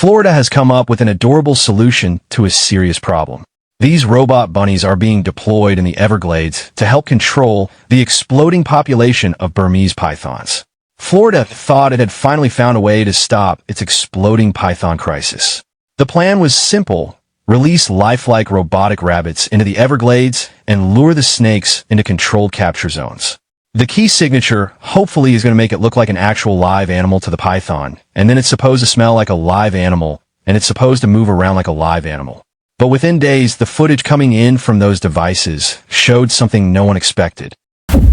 Florida has come up with an adorable solution to a serious problem. These robot bunnies are being deployed in the Everglades to help control the exploding population of Burmese pythons. Florida thought it had finally found a way to stop its exploding python crisis. The plan was simple: release lifelike robotic rabbits into the Everglades and lure the snakes into controlled capture zones. The key signature, hopefully, is going to make it look like an actual live animal to the python, and then it's supposed to smell like a live animal, and it's supposed to move around like a live animal. But within days, the footage coming in from those devices showed something no one expected. The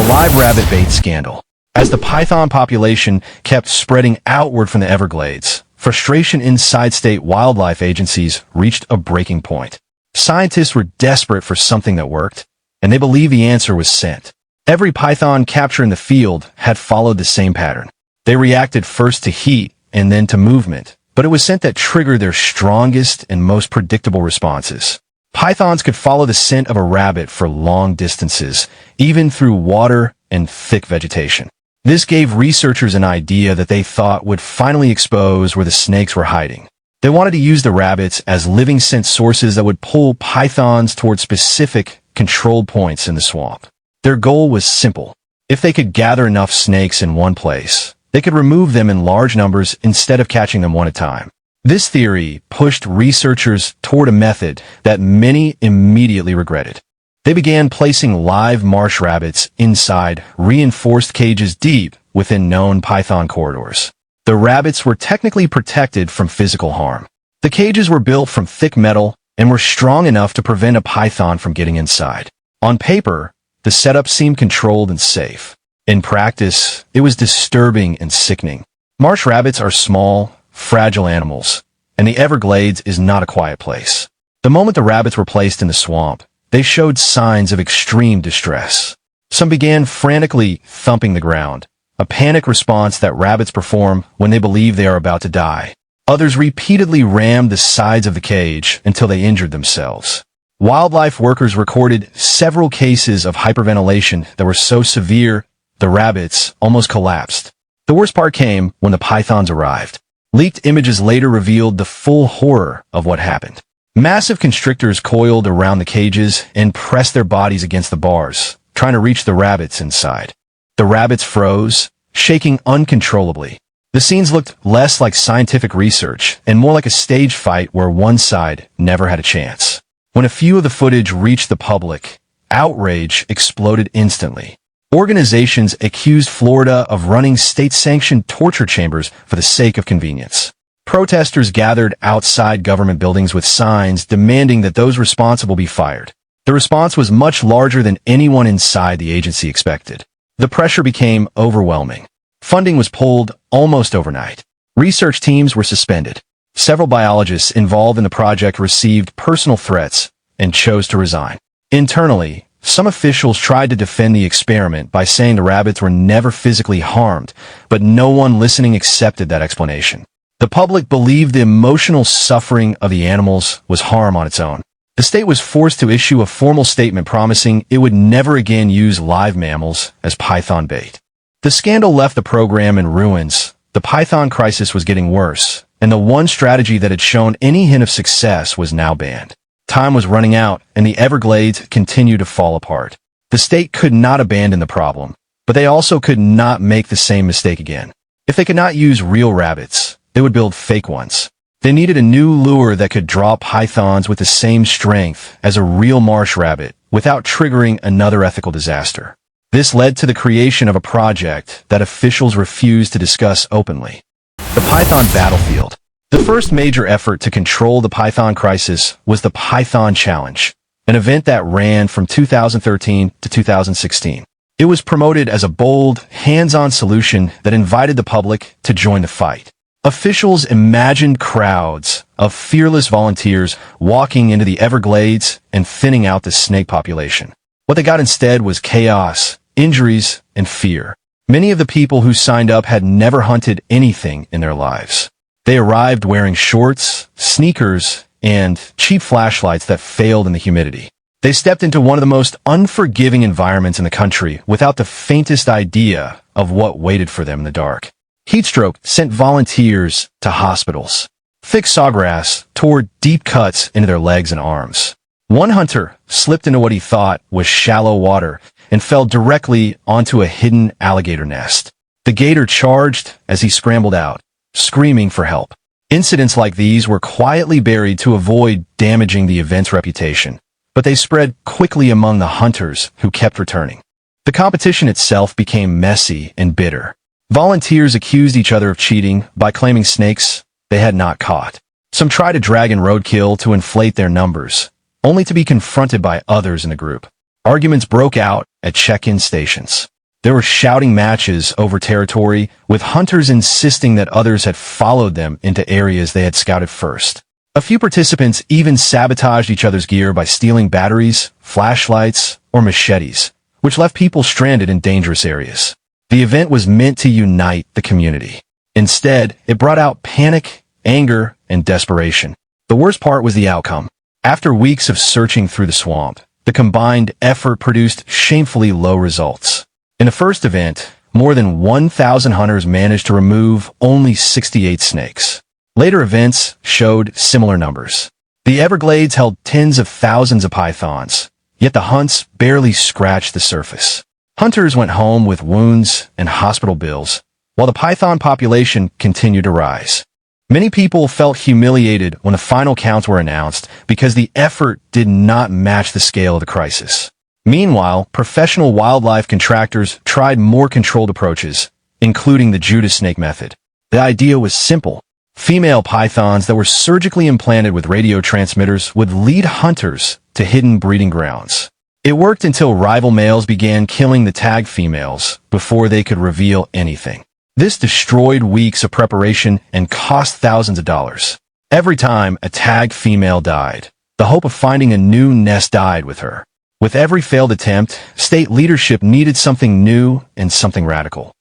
live rabbit bait scandal. As the python population kept spreading outward from the Everglades, frustration inside state wildlife agencies reached a breaking point. Scientists were desperate for something that worked, and they believed the answer was scent. Every python capture in the field had followed the same pattern. They reacted first to heat and then to movement, but it was scent that triggered their strongest and most predictable responses. Pythons could follow the scent of a rabbit for long distances, even through water and thick vegetation. This gave researchers an idea that they thought would finally expose where the snakes were hiding. They wanted to use the rabbits as living scent sources that would pull pythons toward specific, controlled points in the swamp. Their goal was simple. If they could gather enough snakes in one place, they could remove them in large numbers instead of catching them one at a time. This theory pushed researchers toward a method that many immediately regretted. They began placing live marsh rabbits inside reinforced cages deep within known python corridors. The rabbits were technically protected from physical harm. The cages were built from thick metal and were strong enough to prevent a python from getting inside. On paper, the setup seemed controlled and safe. In practice, it was disturbing and sickening. Marsh rabbits are small, fragile animals, and the Everglades is not a quiet place. The moment the rabbits were placed in the swamp, they showed signs of extreme distress. Some began frantically thumping the ground, a panic response that rabbits perform when they believe they are about to die. Others repeatedly rammed the sides of the cage until they injured themselves. Wildlife workers recorded several cases of hyperventilation that were so severe the rabbits almost collapsed. The worst part came when the pythons arrived. Leaked images later revealed the full horror of what happened. Massive constrictors coiled around the cages and pressed their bodies against the bars, trying to reach the rabbits inside. The rabbits froze, shaking uncontrollably. The scenes looked less like scientific research and more like a stage fight where one side never had a chance. When a few of the footage reached the public, outrage exploded instantly. Organizations accused Florida of running state-sanctioned torture chambers for the sake of convenience. Protesters gathered outside government buildings with signs demanding that those responsible be fired. The response was much larger than anyone inside the agency expected. The pressure became overwhelming. Funding was pulled almost overnight. Research teams were suspended. Several biologists involved in the project received personal threats and chose to resign. Internally, some officials tried to defend the experiment by saying the rabbits were never physically harmed, but no one listening accepted that explanation. The public believed the emotional suffering of the animals was harm on its own. The state was forced to issue a formal statement promising it would never again use live mammals as python bait. The scandal left the program in ruins. The python crisis was getting worse, and the one strategy that had shown any hint of success was now banned. Time was running out, and the Everglades continued to fall apart. The state could not abandon the problem, but they also could not make the same mistake again. If they could not use real rabbits, they would build fake ones. They needed a new lure that could draw pythons with the same strength as a real marsh rabbit without triggering another ethical disaster. This led to the creation of a project that officials refused to discuss openly. The Python Battlefield. The first major effort to control the python crisis was the Python Challenge, an event that ran from 2013 to 2016. It was promoted as a bold, hands-on solution that invited the public to join the fight. Officials imagined crowds of fearless volunteers walking into the Everglades and thinning out the snake population. What they got instead was chaos, injuries, and fear. Many of the people who signed up had never hunted anything in their lives. They arrived wearing shorts, sneakers, and cheap flashlights that failed in the humidity. They stepped into one of the most unforgiving environments in the country without the faintest idea of what waited for them in the dark. Heatstroke sent volunteers to hospitals. Thick sawgrass tore deep cuts into their legs and arms. One hunter slipped into what he thought was shallow water and fell directly onto a hidden alligator nest. The gator charged as he scrambled out, screaming for help. Incidents like these were quietly buried to avoid damaging the event's reputation, but they spread quickly among the hunters who kept returning. The competition itself became messy and bitter. Volunteers accused each other of cheating by claiming snakes they had not caught. Some tried to drag in roadkill to inflate their numbers, only to be confronted by others in the group. Arguments broke out at check-in stations. There were shouting matches over territory, with hunters insisting that others had followed them into areas they had scouted first. A few participants even sabotaged each other's gear by stealing batteries, flashlights, or machetes, which left people stranded in dangerous areas. The event was meant to unite the community. Instead, it brought out panic, anger, and desperation. The worst part was the outcome. After weeks of searching through the swamp, the combined effort produced shamefully low results. In the first event, more than 1,000 hunters managed to remove only 68 snakes. Later events showed similar numbers. The Everglades held tens of thousands of pythons, yet the hunts barely scratched the surface. Hunters went home with wounds and hospital bills, while the python population continued to rise. Many people felt humiliated when the final counts were announced because the effort did not match the scale of the crisis. Meanwhile, professional wildlife contractors tried more controlled approaches, including the Judas snake method. The idea was simple. Female pythons that were surgically implanted with radio transmitters would lead hunters to hidden breeding grounds. It worked until rival males began killing the tagged females before they could reveal anything. This destroyed weeks of preparation and cost thousands of dollars. Every time a tagged female died, the hope of finding a new nest died with her. With every failed attempt, state leadership needed something new and something radical.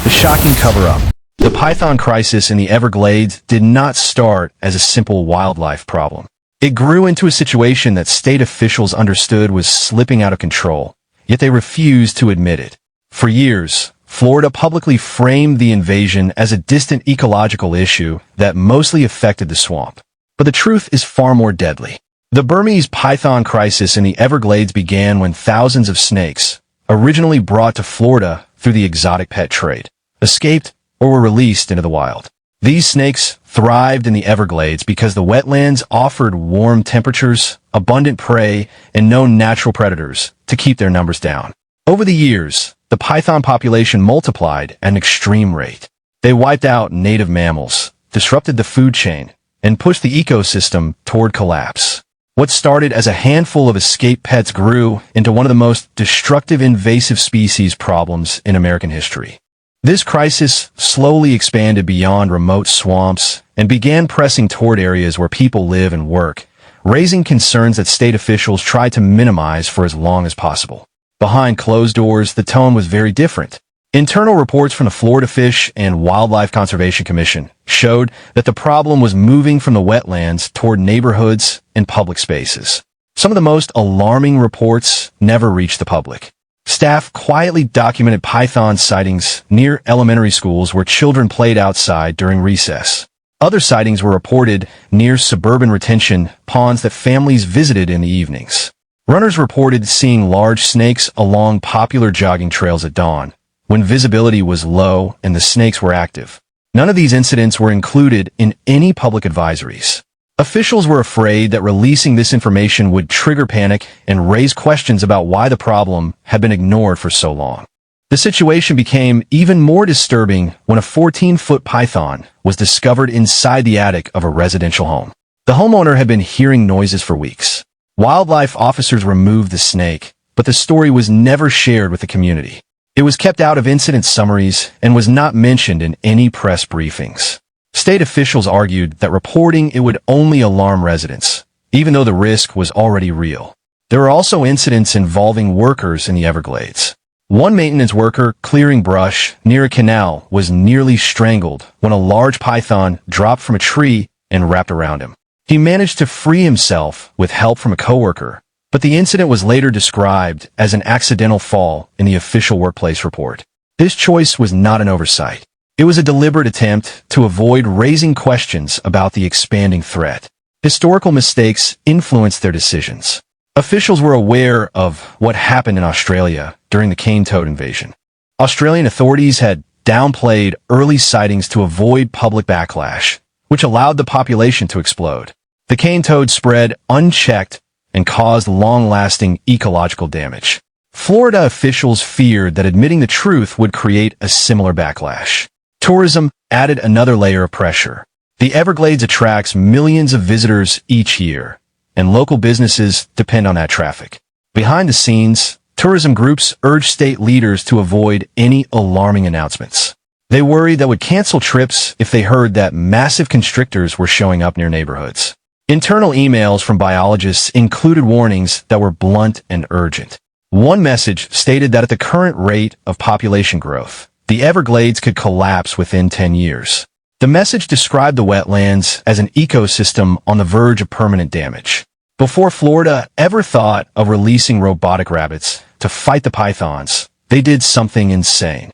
The shocking cover-up. The python crisis in the Everglades did not start as a simple wildlife problem. It grew into a situation that state officials understood was slipping out of control, yet they refused to admit it. For years, Florida publicly framed the invasion as a distant ecological issue that mostly affected the swamp. But the truth is far more deadly. The Burmese python crisis in the Everglades began when thousands of snakes, originally brought to Florida through the exotic pet trade, escaped or were released into the wild. These snakes thrived in the Everglades because the wetlands offered warm temperatures, abundant prey, and no natural predators to keep their numbers down. Over the years, the python population multiplied at an extreme rate. They wiped out native mammals, disrupted the food chain, and pushed the ecosystem toward collapse. What started as a handful of escaped pets grew into one of the most destructive invasive species problems in American history. This crisis slowly expanded beyond remote swamps and began pressing toward areas where people live and work, raising concerns that state officials tried to minimize for as long as possible. Behind closed doors, the tone was very different. Internal reports from the Florida Fish and Wildlife Conservation Commission showed that the problem was moving from the wetlands toward neighborhoods and public spaces. Some of the most alarming reports never reached the public. Staff quietly documented python sightings near elementary schools where children played outside during recess. Other sightings were reported near suburban retention ponds that families visited in the evenings. Runners reported seeing large snakes along popular jogging trails at dawn, when visibility was low and the snakes were active. None of these incidents were included in any public advisories. Officials were afraid that releasing this information would trigger panic and raise questions about why the problem had been ignored for so long. The situation became even more disturbing when a 14-foot python was discovered inside the attic of a residential home. The homeowner had been hearing noises for weeks. Wildlife officers removed the snake, but the story was never shared with the community. It was kept out of incident summaries and was not mentioned in any press briefings. State officials argued that reporting it would only alarm residents, even though the risk was already real. There were also incidents involving workers in the Everglades. One maintenance worker clearing brush near a canal was nearly strangled when a large python dropped from a tree and wrapped around him. He managed to free himself with help from a coworker, but the incident was later described as an accidental fall in the official workplace report. This choice was not an oversight. It was a deliberate attempt to avoid raising questions about the expanding threat. Historical mistakes influenced their decisions. Officials were aware of what happened in Australia during the cane toad invasion. Australian authorities had downplayed early sightings to avoid public backlash, which allowed the population to explode. The cane toad spread unchecked and caused long-lasting ecological damage. Florida officials feared that admitting the truth would create a similar backlash. Tourism added another layer of pressure. The Everglades attracts millions of visitors each year, and local businesses depend on that traffic. Behind the scenes, tourism groups urged state leaders to avoid any alarming announcements. They worried that would cancel trips if they heard that massive constrictors were showing up near neighborhoods. Internal emails from biologists included warnings that were blunt and urgent. One message stated that at the current rate of population growth, the Everglades could collapse within 10 years. The message described the wetlands as an ecosystem on the verge of permanent damage. Before Florida ever thought of releasing robotic rabbits to fight the pythons, they did something insane.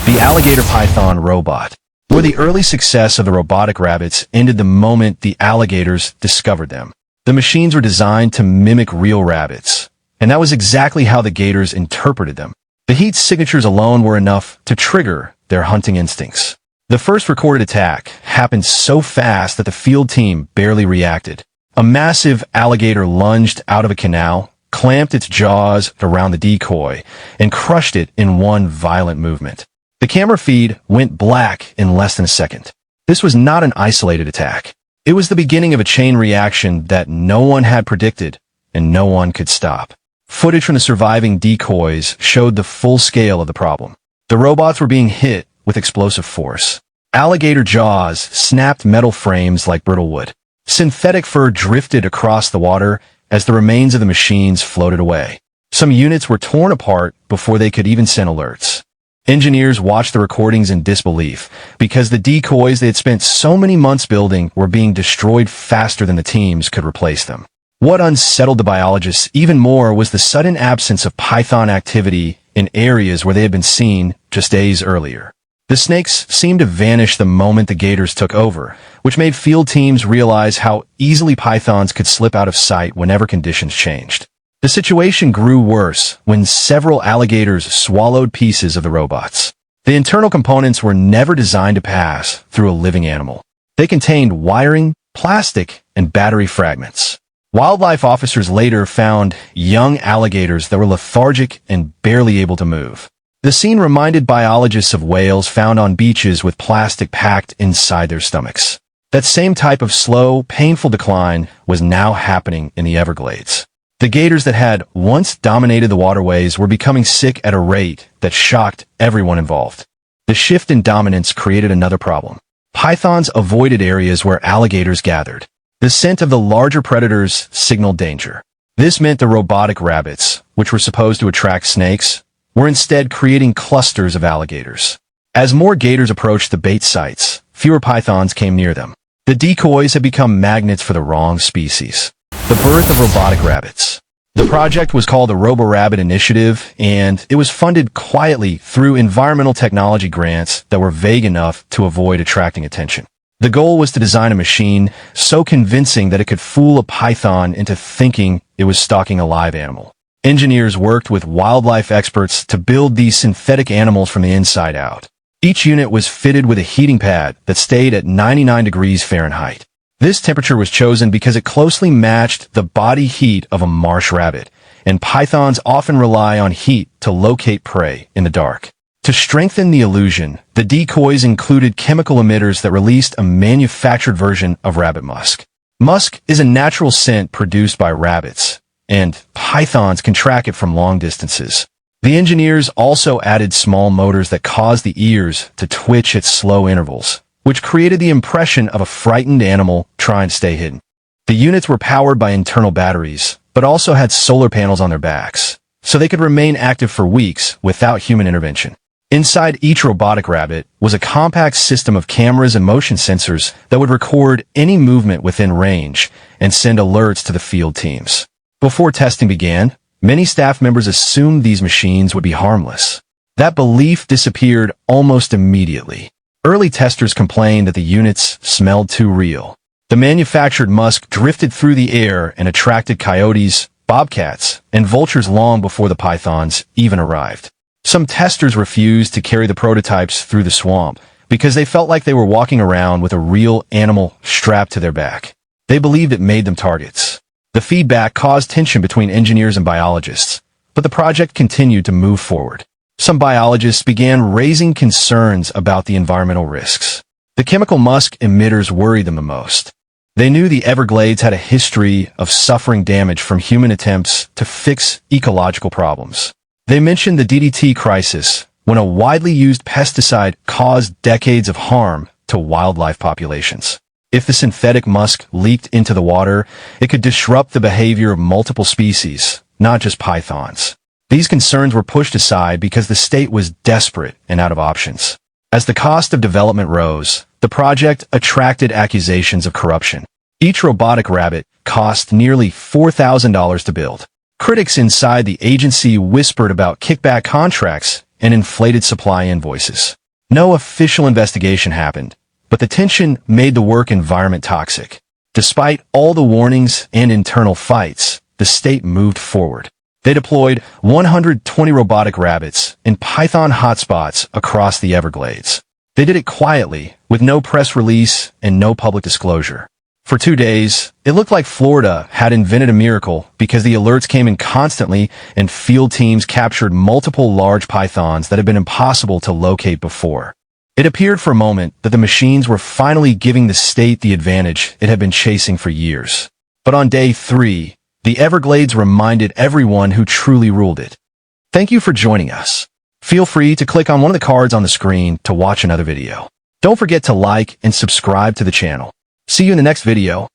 The alligator python robot, where the early success of the robotic rabbits ended the moment the alligators discovered them. The machines were designed to mimic real rabbits, and that was exactly how the gators interpreted them. The heat signatures alone were enough to trigger their hunting instincts. The first recorded attack happened so fast that the field team barely reacted. A massive alligator lunged out of a canal, clamped its jaws around the decoy, and crushed it in one violent movement. The camera feed went black in less than a second. This was not an isolated attack. It was the beginning of a chain reaction that no one had predicted, and no one could stop. Footage from the surviving decoys showed the full scale of the problem. The robots were being hit with explosive force. Alligator jaws snapped metal frames like brittle wood. Synthetic fur drifted across the water as the remains of the machines floated away. Some units were torn apart before they could even send alerts. Engineers watched the recordings in disbelief because the decoys they had spent so many months building were being destroyed faster than the teams could replace them. What unsettled the biologists even more was the sudden absence of python activity in areas where they had been seen just days earlier. The snakes seemed to vanish the moment the gators took over, which made field teams realize how easily pythons could slip out of sight whenever conditions changed. The situation grew worse when several alligators swallowed pieces of the robots. The internal components were never designed to pass through a living animal. They contained wiring, plastic, and battery fragments. Wildlife officers later found young alligators that were lethargic and barely able to move. The scene reminded biologists of whales found on beaches with plastic packed inside their stomachs. That same type of slow, painful decline was now happening in the Everglades. The gators that had once dominated the waterways were becoming sick at a rate that shocked everyone involved. The shift in dominance created another problem. Pythons avoided areas where alligators gathered. The scent of the larger predators signaled danger. This meant the robotic rabbits, which were supposed to attract snakes, were instead creating clusters of alligators. As more gators approached the bait sites, fewer pythons came near them. The decoys had become magnets for the wrong species. The birth of robotic rabbits. The project was called the Robo-Rabbit Initiative, and it was funded quietly through environmental technology grants that were vague enough to avoid attracting attention. The goal was to design a machine so convincing that it could fool a python into thinking it was stalking a live animal. Engineers worked with wildlife experts to build these synthetic animals from the inside out. Each unit was fitted with a heating pad that stayed at 99 degrees Fahrenheit. This temperature was chosen because it closely matched the body heat of a marsh rabbit, and pythons often rely on heat to locate prey in the dark. To strengthen the illusion, the decoys included chemical emitters that released a manufactured version of rabbit musk. Musk is a natural scent produced by rabbits, and pythons can track it from long distances. The engineers also added small motors that caused the ears to twitch at slow intervals, which created the impression of a frightened animal trying to stay hidden. The units were powered by internal batteries, but also had solar panels on their backs, so they could remain active for weeks without human intervention. Inside each robotic rabbit was a compact system of cameras and motion sensors that would record any movement within range and send alerts to the field teams. Before testing began, many staff members assumed these machines would be harmless. That belief disappeared almost immediately. Early testers complained that the units smelled too real. The manufactured musk drifted through the air and attracted coyotes, bobcats, and vultures long before the pythons even arrived. Some testers refused to carry the prototypes through the swamp because they felt like they were walking around with a real animal strapped to their back. They believed it made them targets. The feedback caused tension between engineers and biologists, but the project continued to move forward. Some biologists began raising concerns about the environmental risks. The chemical musk emitters worried them the most. They knew the Everglades had a history of suffering damage from human attempts to fix ecological problems. They mentioned the DDT crisis, when a widely used pesticide caused decades of harm to wildlife populations. If the synthetic musk leaked into the water, it could disrupt the behavior of multiple species, not just pythons. These concerns were pushed aside because the state was desperate and out of options. As the cost of development rose, the project attracted accusations of corruption. Each robotic rabbit cost nearly $4,000 to build. Critics inside the agency whispered about kickback contracts and inflated supply invoices. No official investigation happened, but the tension made the work environment toxic. Despite all the warnings and internal fights, the state moved forward. They deployed 120 robotic rabbits in python hotspots across the Everglades. They did it quietly, with no press release and no public disclosure. For 2 days, it looked like Florida had invented a miracle because the alerts came in constantly and field teams captured multiple large pythons that had been impossible to locate before. It appeared for a moment that the machines were finally giving the state the advantage it had been chasing for years. But on day 3, the Everglades reminded everyone who truly ruled it. Thank you for joining us. Feel free to click on one of the cards on the screen to watch another video. Don't forget to like and subscribe to the channel. See you in the next video.